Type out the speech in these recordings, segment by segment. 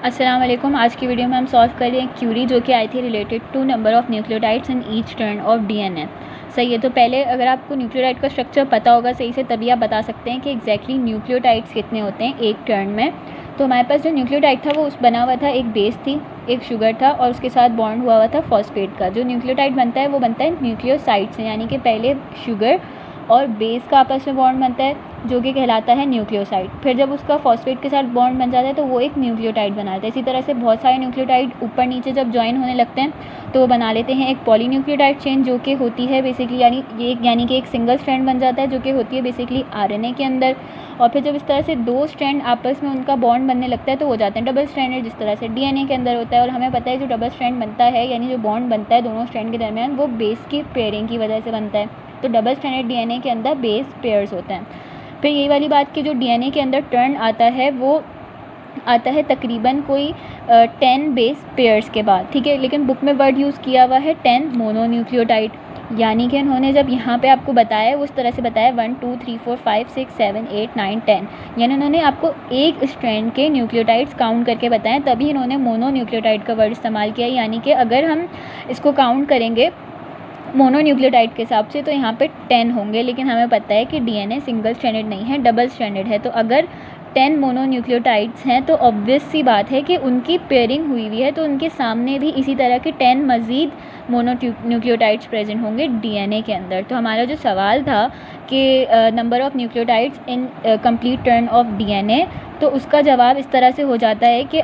अस्सलाम वालेकुम। आज की वीडियो में हम सॉल्व कर रहे हैं क्यूरी जो कि आई थी related to number of nucleotides in each strand of DNA. सही है, तो पहले अगर आपको न्यूक्लियोटाइड का स्ट्रक्चर पता होगा सही से तभी आप बता सकते हैं कि एग्जैक्टली न्यूक्लियोटाइड्स कितने होते हैं एक टर्न में। तो हमारे पास जो न्यूक्लियोटाइड था वो उस बना हुआ था, एक बेस थी, एक शुगर था और उसके साथ बॉन्ड हुआ हुआ था फॉस्फेट का। जो न्यूक्लियोटाइड बनता है वो बनता है न्यूक्लियोसाइड से, यानी कि पहले शुगर और बेस का आपस में बॉन्ड बनता है जो कि कहलाता है न्यूक्लियोसाइड। फिर जब उसका फॉस्फेट के साथ बॉन्ड बन जाता है तो वो एक न्यूक्लियोटाइड बनाता है। इसी तरह से बहुत सारे न्यूक्लियोटाइड ऊपर नीचे जब ज्वाइन होने लगते हैं तो वो बना लेते हैं एक पॉलीन्यूक्लियोटाइड चेन जो कि होती है बेसिकली यानी कि एक सिंगल स्ट्रैंड बन जाता है जो कि होती है बेसिकली आरएनए के अंदर। और फिर जब इस तरह से दो स्ट्रैंड आपस में उनका बॉन्ड बनने लगता है तो हो जाते हैं डबल स्ट्रैंडेड, जिस तरह से डीएनए के अंदर होता है। और हमें पता है जो डबल स्ट्रैंड बनता है यानी जो बॉन्ड बनता है दोनों स्ट्रैंड के दरमियान वो बेस की पेयरिंग की वजह से बनता है। तो डबल स्ट्रैंडेड डीएनए के अंदर बेस पेयर्स होते हैं। फिर यही वाली बात कि जो डीएनए के अंदर टर्न आता है वो आता है तकरीबन कोई 10 बेस पेयर्स के बाद, ठीक है। लेकिन बुक में वर्ड यूज़ किया हुआ है 10 मोनोन्यूक्लियोटाइड, यानी कि उन्होंने जब यहाँ पे आपको बताया उस तरह से बताया 1 2 3 4 5 6 7 8 9 10, यानी उन्होंने आपको एक स्ट्रैंड के न्यूक्लियोटाइड्स काउंट करके बताएं, तभी इन्होंने मोनोन्यूक्लियोटाइड का वर्ड इस्तेमाल किया। यानी कि अगर हम इसको काउंट करेंगे मोनोन्यूक्लियोटाइड के हिसाब से तो यहाँ पे 10 होंगे, लेकिन हमें पता है कि डीएनए सिंगल स्ट्रैंडेड नहीं है, डबल स्ट्रैंडेड है। तो अगर 10 मोनोन्यूक्लियोटाइड्स हैं तो ऑब्वियस सी बात है कि उनकी पेयरिंग हुई हुई है, तो उनके सामने भी इसी तरह के 10 मज़ीद मोनोन्यूक्लियोटाइड्स प्रेजेंट होंगे डीएनए के अंदर। तो हमारा जो सवाल था कि number of nucleotides in complete turn off DNA, तो उसका जवाब इस तरह से हो जाता है कि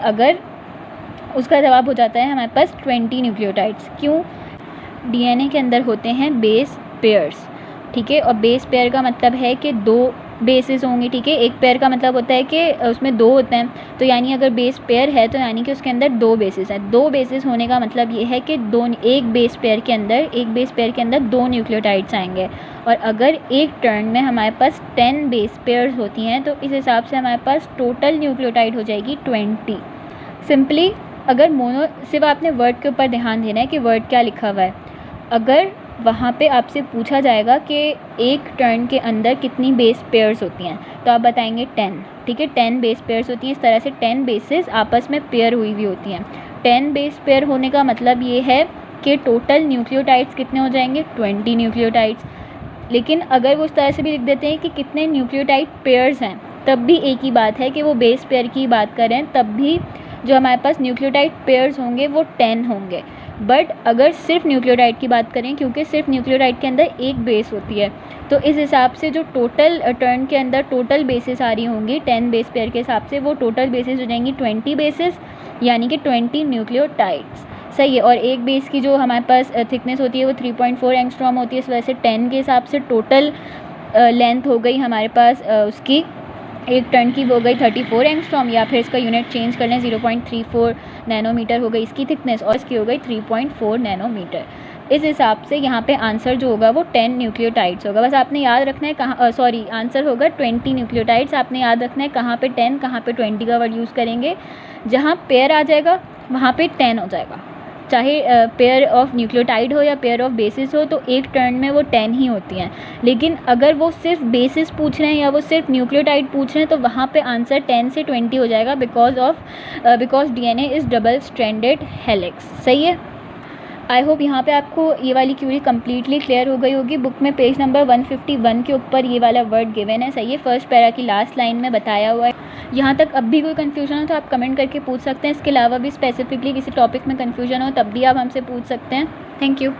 उसका जवाब हो जाता है हमारे पास 20 न्यूक्लियोटाइड्स। क्यों? डीएनए के अंदर होते हैं बेस पेयर्स, ठीक है। और बेस पेयर का मतलब है कि दो बेसेस होंगे, ठीक है। एक पेयर का मतलब होता है कि उसमें दो होते हैं, तो यानी अगर बेस पेयर है तो यानी कि उसके अंदर दो बेसेस हैं। दो बेसेस होने का मतलब ये है कि एक बेस पेयर के अंदर दो न्यूक्लियोटाइड्स आएंगे। और अगर एक टर्न में हमारे पास 10 बेस पेयर्स होती हैं तो इस हिसाब से हमारे पास टोटल न्यूक्लियोटाइड हो जाएगी 20। सिंपली अगर सिर्फ आपने वर्ड के ऊपर ध्यान देना है कि वर्ड क्या लिखा हुआ है। अगर वहाँ पे आपसे पूछा जाएगा कि एक टर्न के अंदर कितनी बेस पेयर्स होती हैं तो आप बताएंगे 10, ठीक है। 10 बेस पेयर्स होती हैं। इस तरह से 10 बेसेस आपस में पेयर हुई हुई होती हैं। 10 बेस पेयर होने का मतलब ये है कि टोटल न्यूक्लियोटाइड्स कितने हो जाएंगे 20 न्यूक्लियोटाइड्स। लेकिन अगर वो उस तरह से भी लिख देते हैं कि कितने न्यूक्लियोटाइड पेयर्स हैं तब भी एक ही बात है कि वो बेस पेयर की बात करें, तब भी जो हमारे पास न्यूक्लियोटाइड पेयर्स होंगे वो 10 होंगे। बट अगर सिर्फ न्यूक्लियोटाइड की बात करें, क्योंकि सिर्फ न्यूक्लियोटाइड के अंदर एक बेस होती है, तो इस हिसाब से जो टोटल टर्न के अंदर टोटल बेसेस आ रही होंगी 10 बेस पेयर के हिसाब से, वो टोटल बेसेस हो जाएंगी 20 बेसेस, यानी कि 20 न्यूक्लियोटाइड्स। सही है। और एक बेस की जो हमारे पास थिकनेस होती है वो 3.4 एंगस्ट्रॉम होती है। इस वजह से 10 के हिसाब से टोटल लेंथ हो गई हमारे पास उसकी एक टर्न की, वो हो गई 34 एंगस्ट्रॉम, या फिर इसका यूनिट चेंज कर लें 0.34 नैनोमीटर हो गई इसकी थिकनेस और इसकी हो गई 3.4 नैनोमीटर। इस हिसाब से यहाँ पे आंसर जो होगा वो 10 न्यूक्लियोटाइड्स होगा। बस आपने याद रखना है आंसर होगा 20 न्यूक्लियोटाइड्स। आपने याद रखना है कहाँ पे 10 कहाँ पे 20 का वर्ड यूज़ करेंगे। जहाँ पेयर आ जाएगा वहाँ पे 10 हो जाएगा, चाहे पेयर ऑफ न्यूक्लियोटाइड हो या पेयर ऑफ बेसिस हो, तो एक टर्न में वो 10 ही होती हैं। लेकिन अगर वो सिर्फ बेसिस पूछ रहे हैं या वो सिर्फ न्यूक्लियोटाइड पूछ रहे हैं तो वहाँ पे आंसर 10 से 20 हो जाएगा because DNA is double stranded helix. सही है। आई होप यहाँ पे आपको ये वाली क्यूरी कम्प्लीटली क्लियर हो गई होगी। बुक में पेज नंबर 151 के ऊपर ये वाला वर्ड गिवन है। सही है, फर्स्ट पैरा की लास्ट लाइन में बताया हुआ है। यहाँ तक अब भी कोई कन्फ्यूजन हो तो आप कमेंट करके पूछ सकते हैं। इसके अलावा भी स्पेसिफिकली किसी टॉपिक में कन्फ्यूजन हो तब भी आप हमसे पूछ सकते हैं। Thank you.